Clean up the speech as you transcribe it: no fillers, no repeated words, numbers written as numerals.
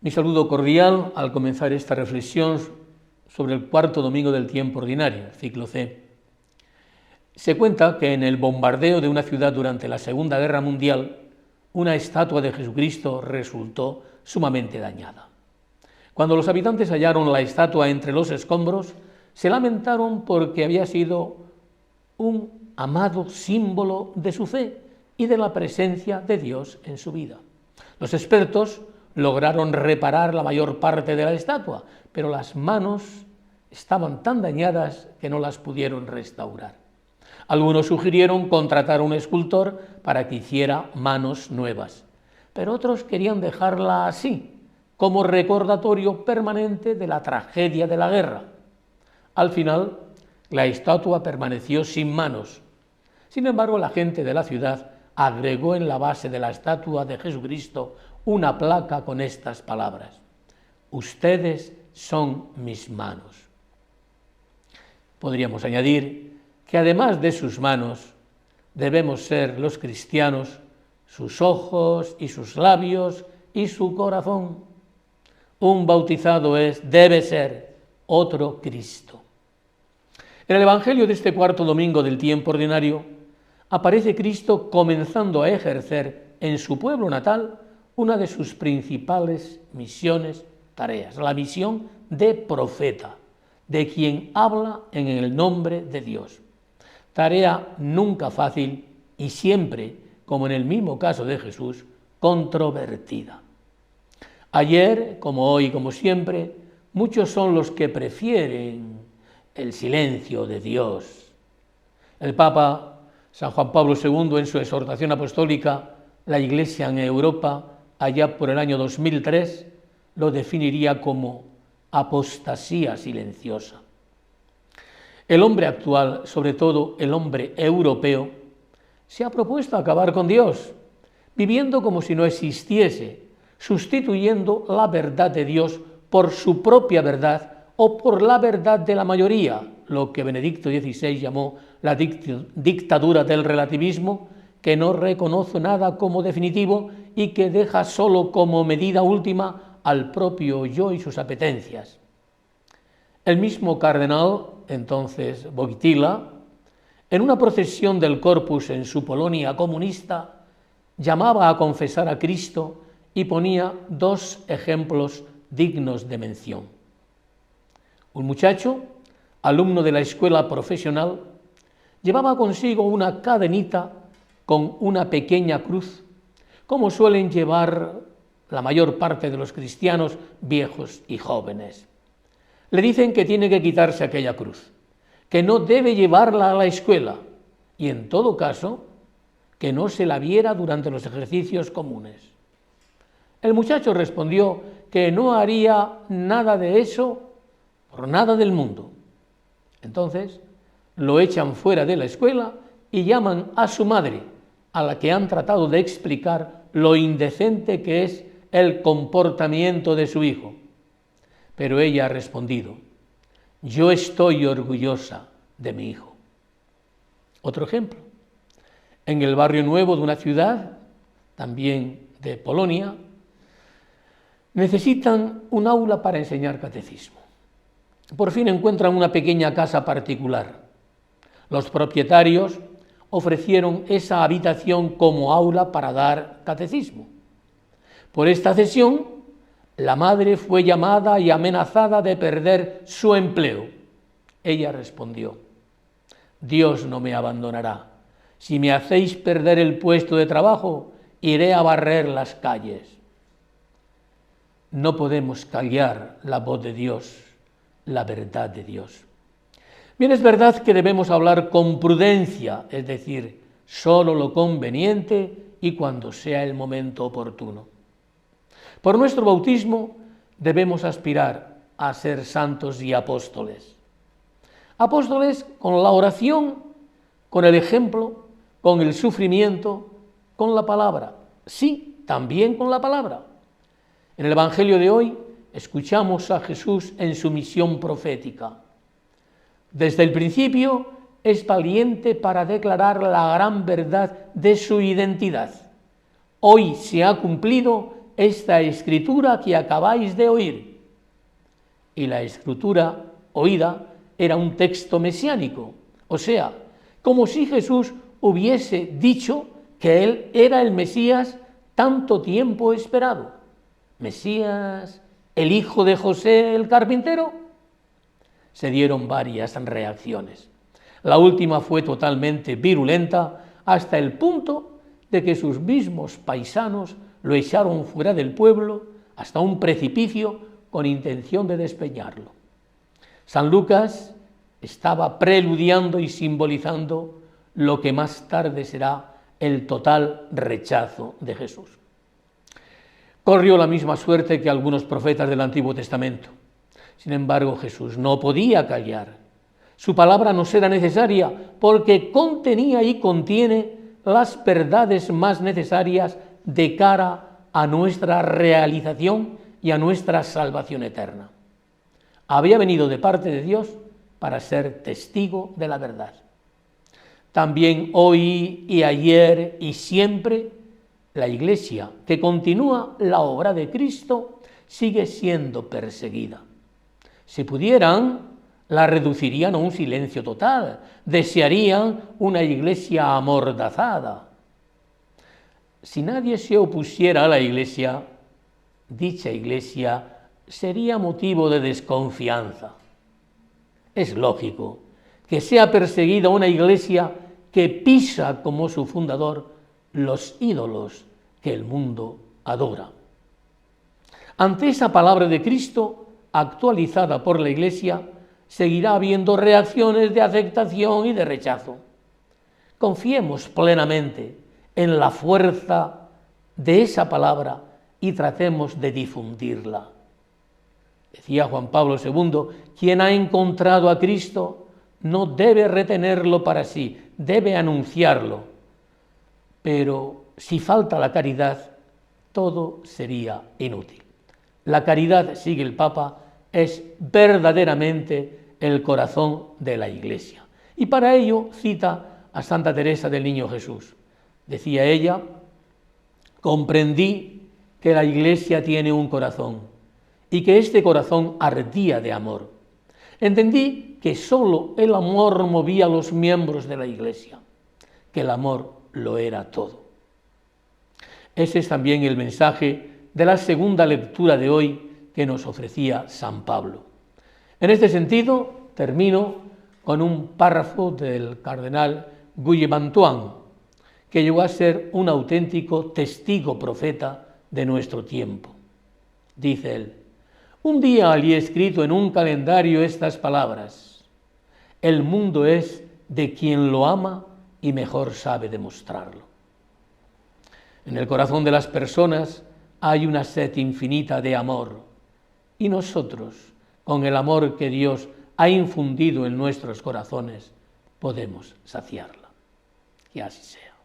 Mi saludo cordial al comenzar esta reflexión sobre el cuarto domingo del tiempo ordinario, ciclo C. Se cuenta que en el bombardeo de una ciudad durante la Segunda Guerra Mundial, una estatua de Jesucristo resultó sumamente dañada. Cuando los habitantes hallaron la estatua entre los escombros, se lamentaron porque había sido un amado símbolo de su fe y de la presencia de Dios en su vida. Los expertos lograron reparar la mayor parte de la estatua, pero las manos estaban tan dañadas que no las pudieron restaurar. Algunos sugirieron contratar a un escultor para que hiciera manos nuevas, pero otros querían dejarla así, como recordatorio permanente de la tragedia de la guerra. Al final, la estatua permaneció sin manos. Sin embargo, la gente de la ciudad agregó en la base de la estatua de Jesucristo una placa con estas palabras: ustedes son mis manos. Podríamos añadir que además de sus manos, debemos ser los cristianos sus ojos y sus labios y su corazón. Un bautizado debe ser otro Cristo. En el Evangelio de este cuarto domingo del tiempo ordinario, aparece Cristo comenzando a ejercer en su pueblo natal una de sus principales misiones, tareas, la misión de profeta, de quien habla en el nombre de Dios. Tarea nunca fácil y siempre, como en el mismo caso de Jesús, controvertida. Ayer, como hoy, como siempre, muchos son los que prefieren el silencio de Dios. El Papa San Juan Pablo II, en su exhortación apostólica, la Iglesia en Europa, allá por el año 2003, lo definiría como apostasía silenciosa. El hombre actual, sobre todo el hombre europeo, se ha propuesto acabar con Dios, viviendo como si no existiese, sustituyendo la verdad de Dios por su propia verdad o por la verdad de la mayoría, lo que Benedicto XVI llamó la dictadura del relativismo, que no reconoce nada como definitivo y que deja solo como medida última al propio yo y sus apetencias. El mismo cardenal, entonces Wojtyła, en una procesión del Corpus en su Polonia comunista, llamaba a confesar a Cristo y ponía dos ejemplos dignos de mención. Un muchacho, alumno de la escuela profesional, llevaba consigo una cadenita con una pequeña cruz, como suelen llevar la mayor parte de los cristianos viejos y jóvenes. Le dicen que tiene que quitarse aquella cruz, que no debe llevarla a la escuela y, en todo caso, que no se la viera durante los ejercicios comunes. El muchacho respondió que no haría nada de eso por nada del mundo. Entonces lo echan fuera de la escuela y llaman a su madre, a la que han tratado de explicar lo indecente que es el comportamiento de su hijo. Pero ella ha respondido: yo estoy orgullosa de mi hijo. Otro ejemplo, en el barrio nuevo de una ciudad, también de Polonia, necesitan un aula para enseñar catecismo. Por fin encuentran una pequeña casa particular. Los propietarios ofrecieron esa habitación como aula para dar catecismo. Por esta cesión, la madre fue llamada y amenazada de perder su empleo. Ella respondió: Dios no me abandonará. Si me hacéis perder el puesto de trabajo, iré a barrer las calles. No podemos callar la voz de Dios, la verdad de Dios. Bien, es verdad que debemos hablar con prudencia, es decir, solo lo conveniente y cuando sea el momento oportuno. Por nuestro bautismo debemos aspirar a ser santos y apóstoles. Apóstoles con la oración, con el ejemplo, con el sufrimiento, con la palabra. Sí, también con la palabra. En el Evangelio de hoy escuchamos a Jesús en su misión profética. Desde el principio es valiente para declarar la gran verdad de su identidad. Hoy se ha cumplido esta escritura que acabáis de oír. Y la escritura oída era un texto mesiánico, o sea, como si Jesús hubiese dicho que él era el Mesías tanto tiempo esperado. ¿Mesías, el hijo de José el carpintero? Se dieron varias reacciones. La última fue totalmente virulenta hasta el punto de que sus mismos paisanos lo echaron fuera del pueblo hasta un precipicio con intención de despeñarlo. San Lucas estaba preludiando y simbolizando lo que más tarde será el total rechazo de Jesús. Corrió la misma suerte que algunos profetas del Antiguo Testamento. Sin embargo, Jesús no podía callar. Su palabra nos era necesaria porque contenía y contiene las verdades más necesarias de cara a nuestra realización y a nuestra salvación eterna. Había venido de parte de Dios para ser testigo de la verdad. También hoy y ayer y siempre, la Iglesia, que continúa la obra de Cristo, sigue siendo perseguida. Si pudieran, la reducirían a un silencio total, desearían una Iglesia amordazada. Si nadie se opusiera a la Iglesia, dicha Iglesia sería motivo de desconfianza. Es lógico que sea perseguida una Iglesia que pisa como su fundador los ídolos que el mundo adora. Ante esa palabra de Cristo, actualizada por la Iglesia, seguirá habiendo reacciones de aceptación y de rechazo. Confiemos plenamente en la fuerza de esa palabra y tratemos de difundirla. Decía Juan Pablo II, quien ha encontrado a Cristo no debe retenerlo para sí, debe anunciarlo. Pero si falta la caridad, todo sería inútil. La caridad, sigue el Papa, es verdaderamente el corazón de la Iglesia. Y para ello cita a Santa Teresa del Niño Jesús. Decía ella, comprendí que la Iglesia tiene un corazón y que este corazón ardía de amor. Entendí que sólo el amor movía a los miembros de la Iglesia, que el amor lo era todo. Ese es también el mensaje de la segunda lectura de hoy que nos ofrecía San Pablo. En este sentido, termino con un párrafo del cardenal Guillemantuan, que llegó a ser un auténtico testigo profeta de nuestro tiempo. Dice él, un día halí escrito en un calendario estas palabras, el mundo es de quien lo ama y mejor sabe demostrarlo. En el corazón de las personas hay una sed infinita de amor y nosotros, con el amor que Dios ha infundido en nuestros corazones, podemos saciarla. Que así sea.